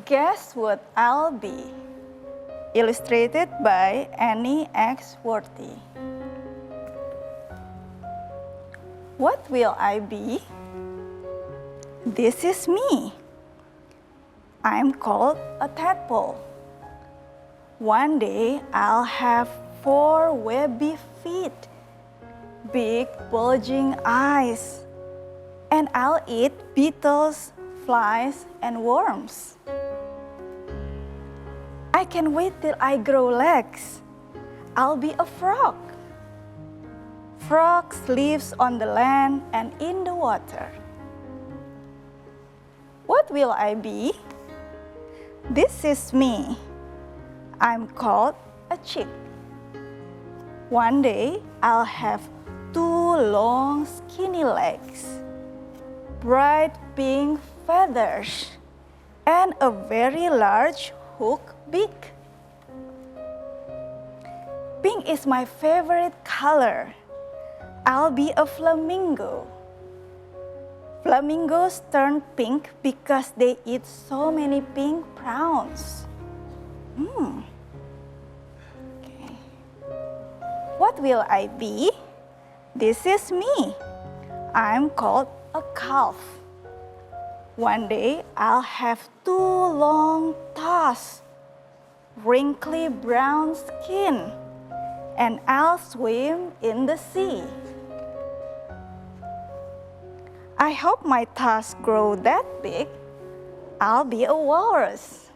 Guess what I'll be? Illustrated by Annie X. Worthy. What will I be? This is me. I'm called a tadpole. One day I'll have 4 webby feet, big bulging eyes, and I'll eat beetles, flies, and worms. I can't wait till I grow legs. I'll be a frog. Frogs live on the land and in the water. What will I be? This is me. I'm called a chick. One day I'll have 2 long skinny legs, bright pink feathers, and a very large hook beak. Pink is my favorite color. I'll be a flamingo. Flamingos turn pink because they eat so many pink prawns. Okay. What will I be? This is me. I'm called a calf. One day I'll have 2 long toes, wrinkly brown skin, and I'll swim in the sea. I hope my toes grow that big. I'll be a walrus.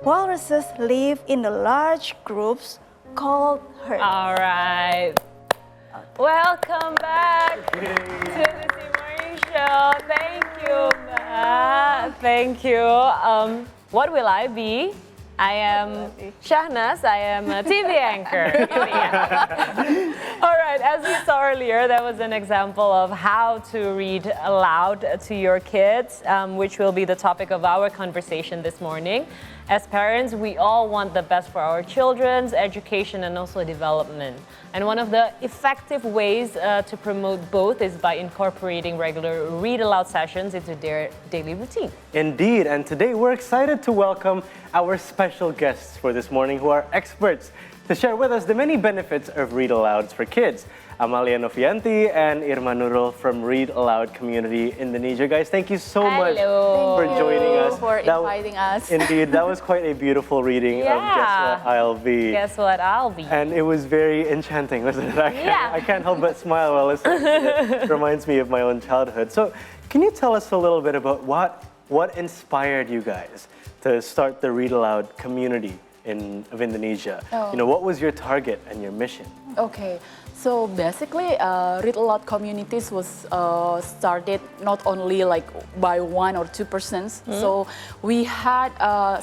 Walruses live in the large groups called herds. All right. Welcome back to the Morning Show. Thank you, Mbak. Thank you. What will I be? I am Shahnaz. I am a TV anchor. All right, as we saw earlier, that was an example of how to read aloud to your kids, which will be the topic of our conversation this morning. As parents, we all want the best for our children's education and also development. And one of the effective ways to promote both is by incorporating regular read aloud sessions into their daily routine. Indeed, and today we're excited to welcome our special guests for this morning who are experts to share with us the many benefits of read alouds for kids. Amalia Novianti and Irma Nurul from Read Aloud Community Indonesia. Guys, thank you so much for joining us. For inviting us. Indeed, that was quite a beautiful reading of Guess What I'll Be. Guess what I'll be. And it was very enchanting, wasn't it? I can't help but smile while listening. It reminds me of my own childhood. So can you tell us a little bit about what inspired you guys to start the Read Aloud community of Indonesia? Oh. You know, what was your target and your mission? Okay, so basically, Read Aloud communities was started not only like by 1 or 2 persons. So we had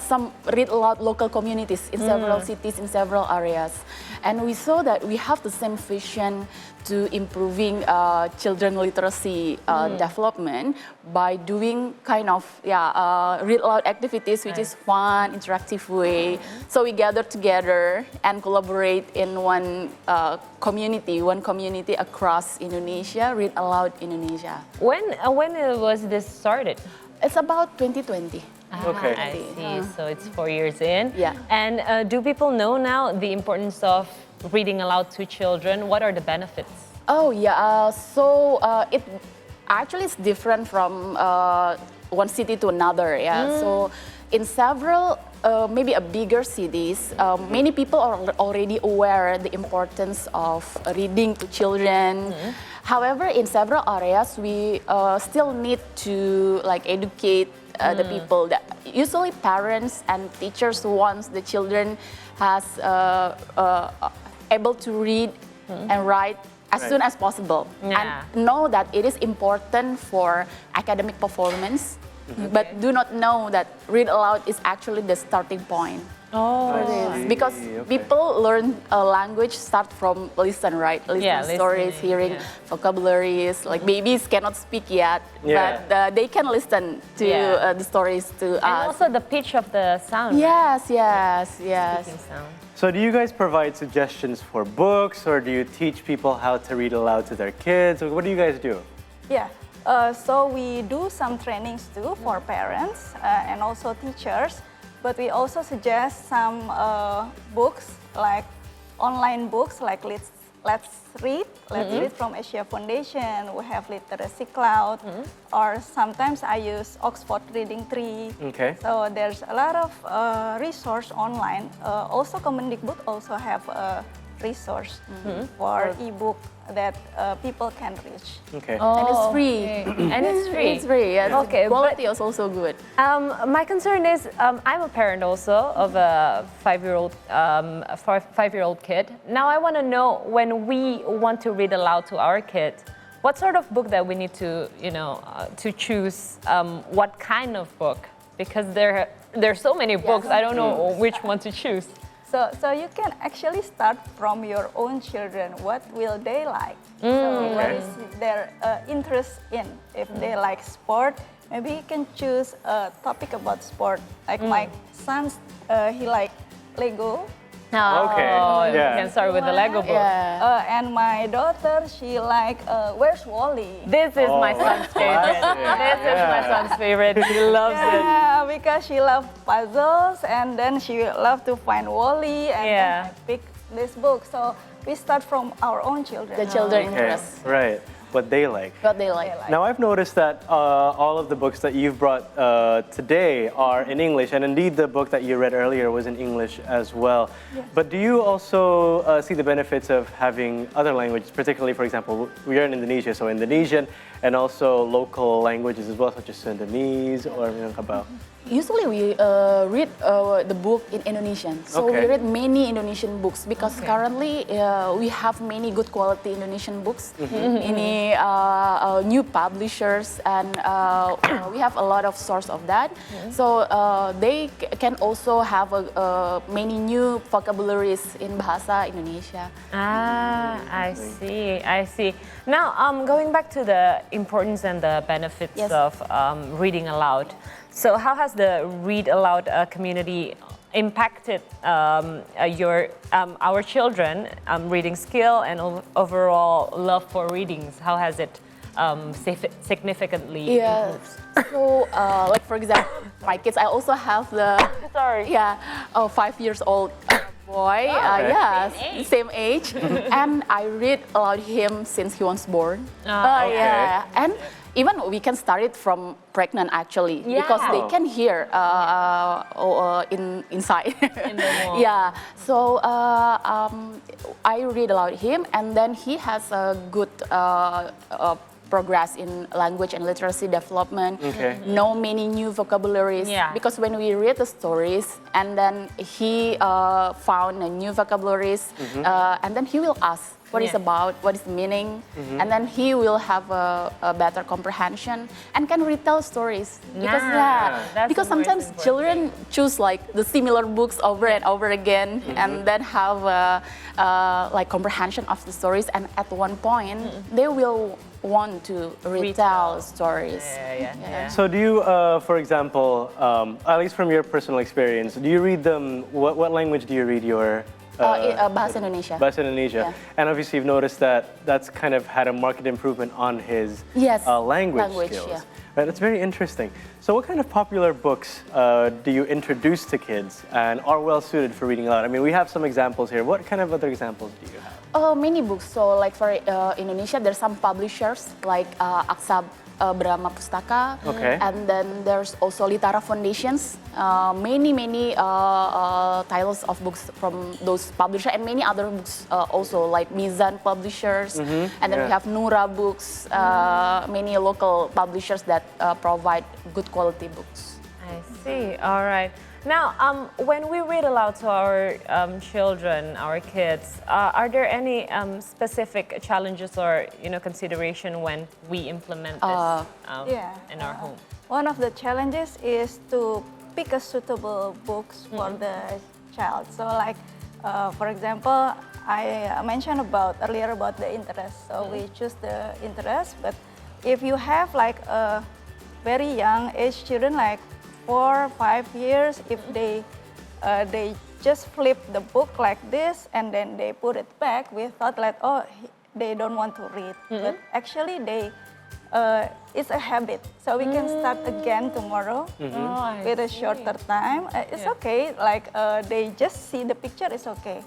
some Read Aloud local communities in several cities, in several areas. And we saw that we have the same vision to improving children literacy development by doing kind of read aloud activities, which is fun, interactive way. So we gather together and collaborate in one community across Indonesia, Read Aloud Indonesia. When was this started? It's about 2020. Okay. I see. So it's 4 years in. Yeah. And do people know now the importance of reading aloud to children? What are the benefits? Oh yeah, so it actually is different from one city to another. Yeah, so in several maybe a bigger cities, many people are already aware the importance of reading to children. However, in several areas, we still need to like educate the people. That usually parents and teachers want the children has able to read and write as soon as possible, and know that it is important for academic performance, but do not know that read aloud is actually the starting point. For this. Because people learn a language start from listen, right? Listen stories, hearing vocabularies. Like babies cannot speak yet, but they can listen to the stories to us. And also the pitch of the sound. Yes. Speaking sound. So do you guys provide suggestions for books, or do you teach people how to read aloud to their kids? What do you guys do? Yeah, So we do some trainings too for parents and also teachers, but we also suggest some books like online books like Let's Read from Asia Foundation. We have Literacy Cloud, or sometimes I use Oxford Reading Tree. Okay. So there's a lot of resource online. Also, Kemendikbud also have a resource for ebook that people can reach. Okay. And it's free. And it's free. It's free. Yes. Okay, Quality is also good. My concern is I'm a parent also of a five-year-old kid. Now I want to know, when we want to read aloud to our kid, what sort of book that we need to, to choose, what kind of book? Because there's so many books, I don't know which one to choose. So you can actually start from your own children. What will they like? So what is their interest in? If they like sport, maybe you can choose a topic about sport. Like my son, he like Lego. Okay, You yeah. can start with the Lego book. Yeah. And my daughter, she like Where's Wally? This is my son's favorite. This is my son's favorite. He loves it. Yeah, because she loves puzzles, and then she loves to find Wally, and then I pick this book. So we start from our own children. The children Okay, interest. right. What they like. What they like. Now I've noticed that all of the books that you've brought today are in English, and indeed the book that you read earlier was in English as well. Yes. But do you also see the benefits of having other languages, particularly, for example, we are in Indonesia, so Indonesian, and also local languages as well, such as Sundanese or Minangkabau? Usually we read the book in Indonesian. So Okay. we read many Indonesian books because currently we have many good quality Indonesian books, many new publishers, and we have a lot of source of that. So they can also have many new vocabularies in Bahasa Indonesia. I see. Now, going back to the importance and the benefits Yes. of reading aloud. So how has the read aloud community impacted our children reading skill and overall love for readings? How has it significantly improved? So like for example, my kids, I also have the 5-year-old boy. Same age. And I read aloud him since he was born. And even we can start it from pregnant actually, because they can hear inside. In the womb. So I read aloud him, and then he has a good progress in language and literacy development. Okay. Know many new vocabularies. Because when we read the stories, and then he found new vocabularies, and then he will ask what is about, what is the meaning, and then he will have a better comprehension and can retell stories. Because sometimes children choose like the similar books over and over again, and then have like comprehension of the stories, and at one point they will want to retell stories. So do you, for example, at least from your personal experience, do you read them, what language do you read your... Bahasa Indonesia. Bahasa Indonesia. And obviously you've noticed that that's kind of had a marked improvement on his language skills. Right, that's very interesting. So what kind of popular books do you introduce to kids and are well suited for reading aloud? I mean, we have some examples here. What kind of other examples do you have? Many books. So like for Indonesia, there's some publishers like Aksa Brahma Pustaka, and then there's also Litara Foundations. Many titles of books from those publishers, and many other books also like Mizan publishers, and then we have Nura books. Many local publishers that provide good quality books. I see. All right. Now, when we read aloud to our children, our kids, are there any specific challenges or consideration when we implement this in our home? One of the challenges is to pick a suitable books for the child. So, like for example, I mentioned earlier about the interest. So we choose the interest, but if you have like a very young age children, like 4 or 5 years, if they just flip the book like this and then they put it back, we thought like, they don't want to read. But actually they it's a habit. So we can start again tomorrow with a shorter time. It's okay. Like they just see the picture. It's okay.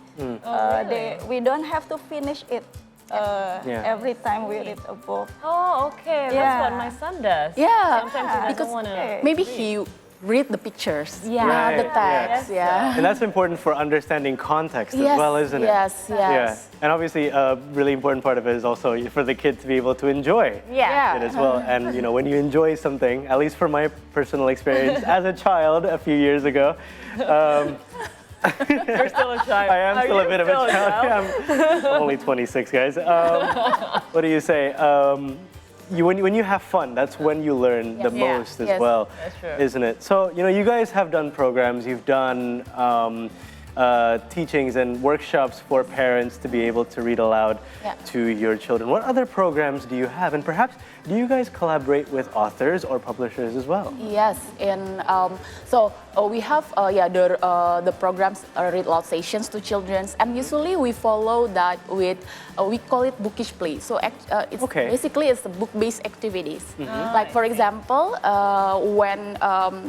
We don't have to finish it. Every time we read a book. Oh, okay. That's Yeah. what my son does. Yeah, Sometimes he doesn't because want to. maybe he read the pictures, Yeah. not the Right, text. Yeah. And that's important for understanding context as Yes, well, isn't it? yes, yes. Yeah. And obviously, a really important part of it is also for the kid to be able to enjoy Yeah. it as well. And you know, when you enjoy something, at least from my personal experience as a child a few years ago, You're still a child. I am Are still a you bit of a still child. I'm only 26, guys. What do you say? When you have fun, that's when you learn the Yeah. most as Yes. well, That's true. isn't it? So, you know, you guys have done programs, you've done teachings and workshops for parents to be able to read aloud to your children. What other programs do you have? And perhaps, do you guys collaborate with authors or publishers as well? Yes, and we have the programs read aloud sessions to children, and usually we follow that with we call it bookish play. So it's basically it's book-based activities. Like for example, when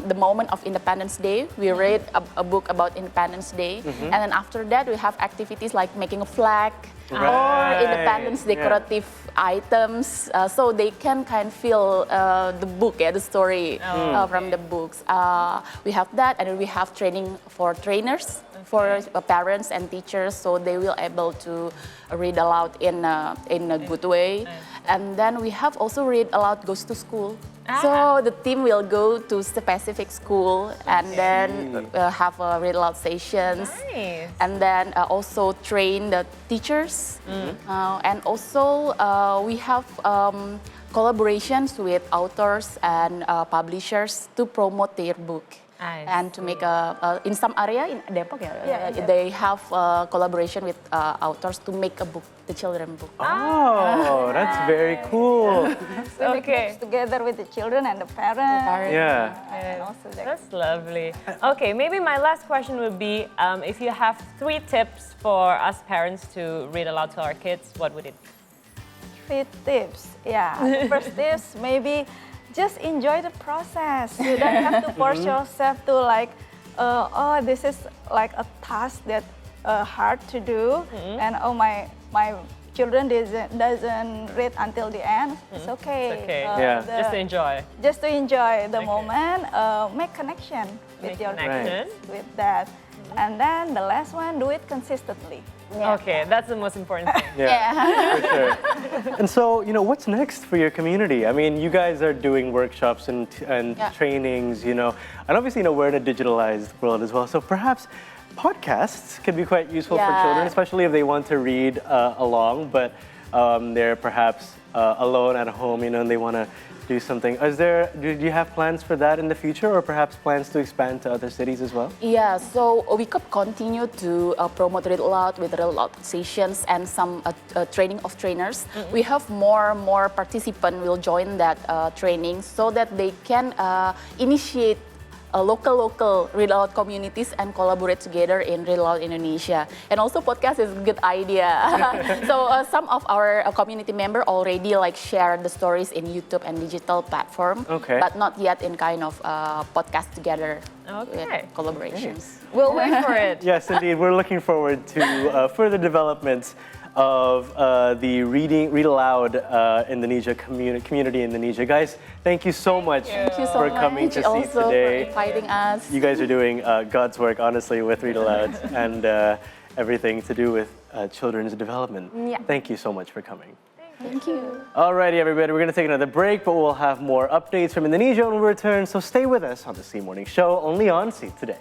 the moment of Independence Day, we read a book about Independence Day, and then after that we have activities like making a flag. Or Independence decorative items, so they can kind of feel the book, the story from the books. We have that, and then we have training for trainers, for parents and teachers, so they will able to read aloud in a good way. And then we have also read aloud goes to school. So the team will go to specific school and then have read aloud sessions. Nice. And then also train the teachers. And also we have collaborations with authors and publishers to promote their book. And to make in some area in Depok, they have collaboration with authors to make a book, the children book. Oh, that's very cool. We make books together with the children and the parents. Yeah. And also That's lovely. Okay, maybe my last question would be, if you have 3 tips for us parents to read aloud to our kids, what would it be? 3 tips. Yeah. The first tips, maybe just enjoy the process. You don't have to force yourself to like, this is like a task that hard to do, and my children doesn't read until the end. It's okay. It's okay. Just to enjoy. Just to enjoy the moment. Make connection with your connection. kids with that, and then the last one, do it consistently. Okay, that's the most important thing. For sure. And so, you know, what's next for your community? I mean, you guys are doing workshops and trainings, you know, and obviously, you know, we're in a digitalized world as well. So perhaps podcasts can be quite useful for children, especially if they want to read along, but they're perhaps alone at home, you know, and they want to do something. Do you have plans for that in the future, or perhaps plans to expand to other cities as well? Yeah, so we could continue to promote read aloud with read aloud sessions and some training of trainers. We have more participants will join that training so that they can initiate local read aloud communities and collaborate together in Read Aloud Indonesia. And also podcast is a good idea. So some of our community members already like share the stories in YouTube and digital platform, but not yet in kind of podcast together with collaborations. We'll wait for it. Yes, indeed. We're looking forward to further developments of the read aloud Indonesia community in Indonesia. Guys, thank you so much for coming to see today. For inviting us. You guys are doing God's work, honestly, with read aloud and everything to do with children's development. Thank you so much for coming. Thank you. Alrighty, everybody, we're going to take another break, but we'll have more updates from Indonesia when we return. So stay with us on the C Morning Show, only on See Today.